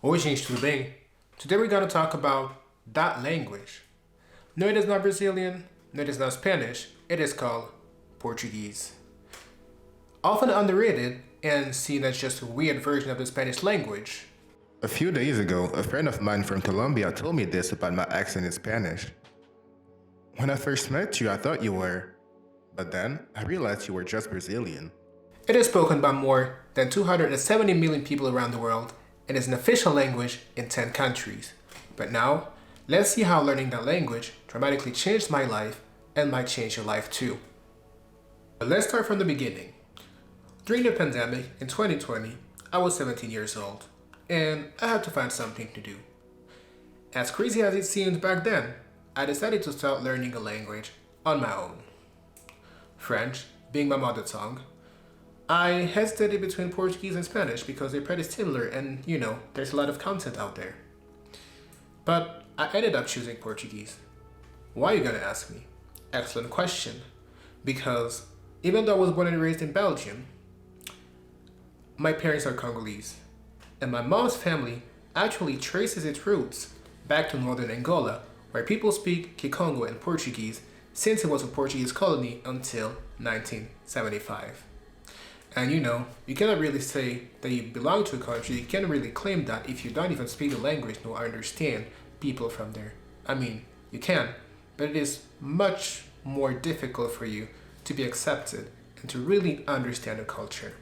Oi gente, tudo bem? Today we're going to talk about that language. No, it is not Brazilian, no, it is not Spanish, it is called Portuguese. Often underrated and seen as just a weird version of the Spanish language. A few days ago, a friend of mine from Colombia told me this about my accent in Spanish. When I first met you, I thought you were, but then I realized you were just Brazilian. It is spoken by more than 270 million people around the world and is an official language in 10 countries. But now, let's see how learning that language dramatically changed my life and might change your life too. But let's start from the beginning. During the pandemic in 2020, I was 17 years old, and I had to find something to do. As crazy as it seemed back then, I decided to start learning a language on my own. French, being my mother tongue, I hesitated between Portuguese and Spanish because they're pretty similar and, there's a lot of content out there. But I ended up choosing Portuguese. Why are you gonna ask me? Excellent question. Because even though I was born and raised in Belgium, my parents are Congolese. And my mom's family actually traces its roots back to northern Angola, where people speak Kikongo and Portuguese since it was a Portuguese colony until 1975. And you cannot really say that you belong to a country, you can't really claim that if you don't even speak the language nor understand people from there. I mean, you can, but it is much more difficult for you to be accepted and to really understand the culture.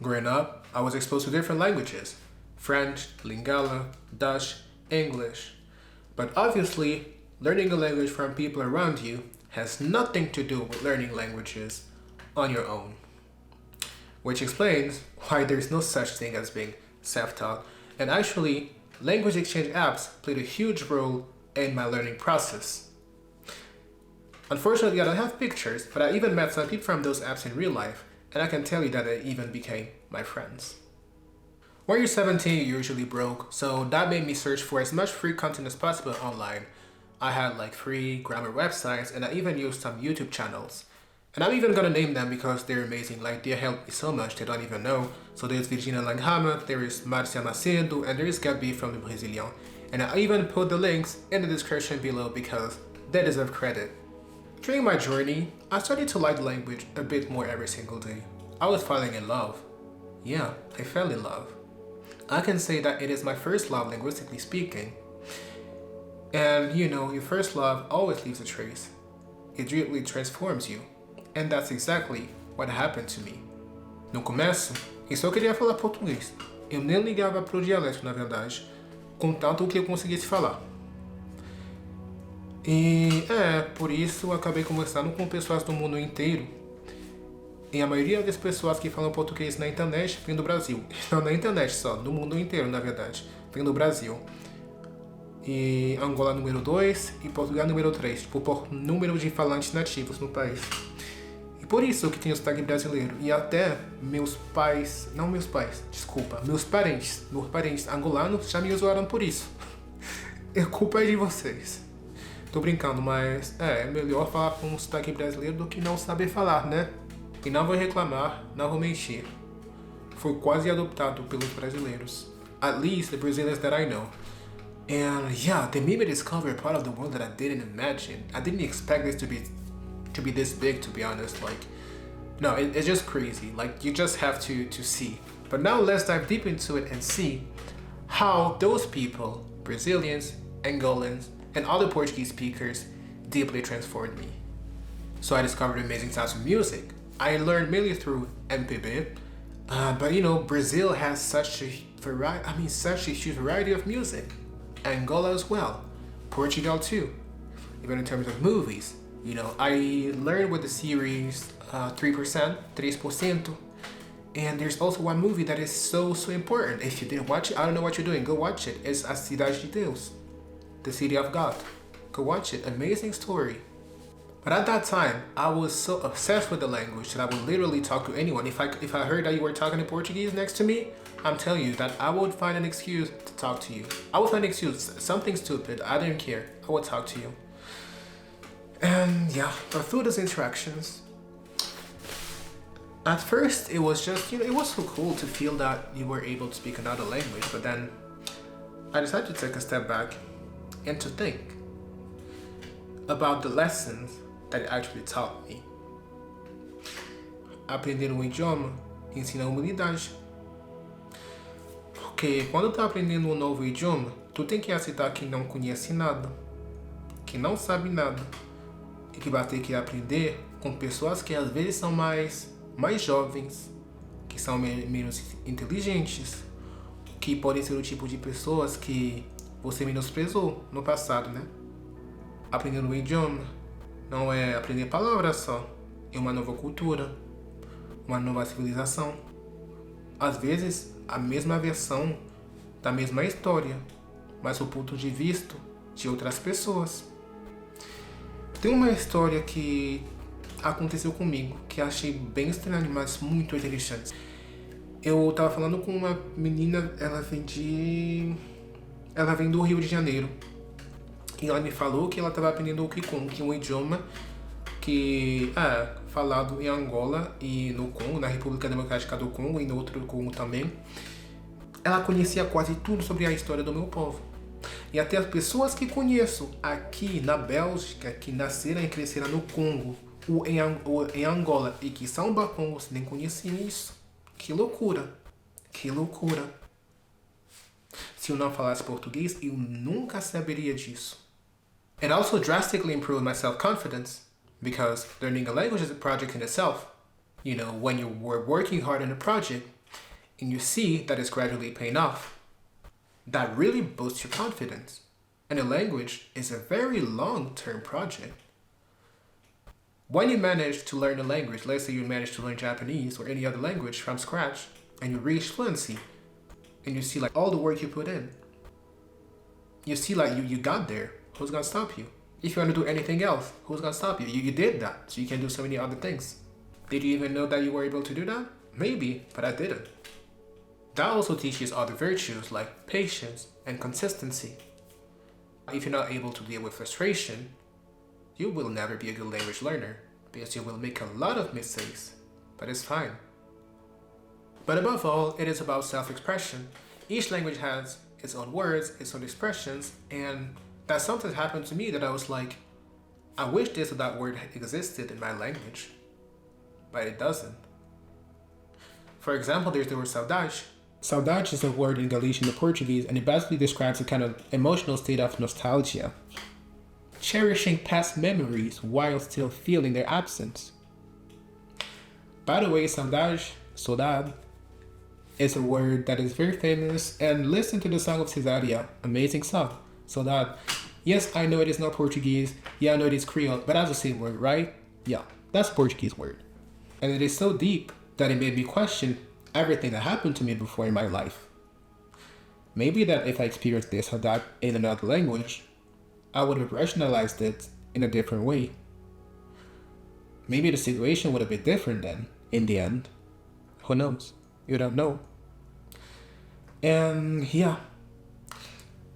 Growing up, I was exposed to different languages: French, Lingala, Dutch, English. But obviously, learning a language from people around you has nothing to do with learning languages on your own. Which explains why there's no such thing as being self-taught. And actually, language exchange apps played a huge role in my learning process. Unfortunately, I don't have pictures, but I even met some people from those apps in real life, and I can tell you that they even became my friends. When you're 17, you're usually broke, so that made me search for as much free content as possible online. I had free grammar websites, and I even used some YouTube channels. And I'm even gonna name them because they're amazing, they helped me so much they don't even know. So there's Langhammer, there is Marcia Macedo, and there is Gabi from the Brazilian. And I even put the links in the description below because they deserve credit. During my journey, I started to like the language a bit more every single day. I was falling in love. Yeah, I fell in love. I can say that it is my first love linguistically speaking. And your first love always leaves a trace. It really transforms you. And that's exactly what happened to me. No começo, eu só queria falar português. Eu nem ligava pro dialeto, na verdade, contanto que eu conseguisse falar. E por isso eu acabei conversando com pessoas do mundo inteiro. E a maioria das pessoas que falam português na internet vem do Brasil. Não na internet só, do mundo inteiro, na verdade. Vem do Brasil. E Angola número 2 e Portugal número 3, por número de falantes nativos no país. E por isso que tem o sotaque brasileiro. E até meus parentes angolanos já me zoaram por isso. A culpa é de vocês. Tô brincando, mas é melhor falar com um sotaque brasileiro do que não saber falar, né? E não vou reclamar, não vou mentir. Fui quase adotado pelos brasileiros. At least the Brazilians that I know. And yeah, they made me discover a part of the world that I didn't imagine. I didn't expect this to be this big, to be honest. No, it's just crazy. You just have to see. But now let's dive deep into it and see how those people, Brazilians, Angolans, and other Portuguese speakers, deeply transformed me. So I discovered amazing types of music. I learned mainly through MPB, but Brazil has such a huge variety of music. Angola as well, Portugal too. Even in terms of movies, I learned with the series 3%, and there's also one movie that is so important. If you didn't watch it, I don't know what you're doing. Go watch it. It's A Cidade de Deus, the city of God. Go watch it. Amazing story. But at that time, I was so obsessed with the language that I would literally talk to anyone. If I heard that you were talking in Portuguese next to me, I'm telling you that I would find an excuse to talk to you. I would find an excuse, something stupid. I didn't care. I would talk to you. And yeah, but through those interactions, at first it was just, it was so cool to feel that you were able to speak another language, but then I decided to take a step back and to think about the lessons that it actually taught me. Aprender um idioma ensina humildade. Porque quando tu tá aprendendo um novo idioma, tu tem que aceitar que não conhece nada, que não sabe nada, e que vai ter que aprender com pessoas que às vezes são mais jovens, que são menos inteligentes, que podem ser o tipo de pessoas que você menosprezou no passado, né? Aprender um idioma não é aprender palavras só, é uma nova cultura, uma nova civilização. Às vezes, a mesma versão da mesma história, mas o ponto de vista de outras pessoas. Tem uma história que aconteceu comigo, que achei bem estranha, mas muito interessante. Eu tava falando com uma menina, ela vem do Rio de Janeiro. E ela me falou que ela estava aprendendo o Kikongo, que é um idioma que é falado em Angola e no Congo, na República Democrática do Congo e no outro Congo também. Ela conhecia quase tudo sobre a história do meu povo. E até as pessoas que conheço aqui na Bélgica, que nasceram e cresceram no Congo ou em Angola e que são bacongos, nem conheciam isso. Que loucura! Que loucura! Se eu não falasse português, eu nunca saberia disso. It also drastically improved my self-confidence because learning a language is a project in itself. You know, when you were working hard on a project and you see that it's gradually paying off, that really boosts your confidence. And a language is a very long-term project. When you manage to learn a language, let's say you manage to learn Japanese or any other language from scratch, and you reach fluency, and you see like all the work you put in, you see like you got there. Who's gonna stop you? If you want to do anything else, who's gonna stop you? You did that, so you can do so many other things. Did you even know that you were able to do that? Maybe, but I didn't. That also teaches other virtues like patience and consistency. If you're not able to deal with frustration, you will never be a good language learner because you will make a lot of mistakes, but it's fine. But above all, it is about self-expression. Each language has its own words, its own expressions, and that's something that happened to me that I was like, I wish this or that word existed in my language, but it doesn't. For example, there's the word saudade. Saudade is a word in Galician and Portuguese, and it basically describes a kind of emotional state of nostalgia. Cherishing past memories while still feeling their absence. By the way, saudade, is a word that is very famous, and listen to the song of Cesaria, amazing song, saudade. Yes, I know it is not Portuguese, yeah, I know it is Creole, but that's the same word, right? Yeah, that's a Portuguese word. And it is so deep that it made me question everything that happened to me before in my life. Maybe that if I experienced this saudade in another language, I would have rationalized it in a different way. Maybe the situation would have been different then, in the end. Who knows? You don't know. And yeah.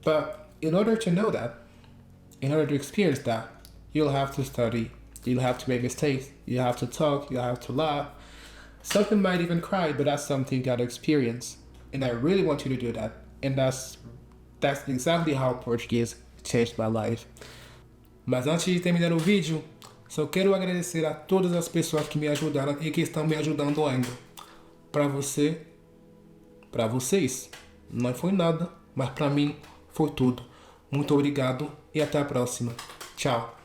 But in order to know that, in order to experience that, you'll have to study, you'll have to make mistakes, you have to talk, you have to laugh. Something might even cry, but that's something you gotta experience. And I really want you to do that. And that's exactly how Portuguese changed my life. Mas antes de terminar o vídeo, só quero agradecer a todas as pessoas que me ajudaram e que estão me ajudando ainda. Para você, para vocês, não foi nada, mas para mim foi tudo. Muito obrigado e até a próxima. Tchau.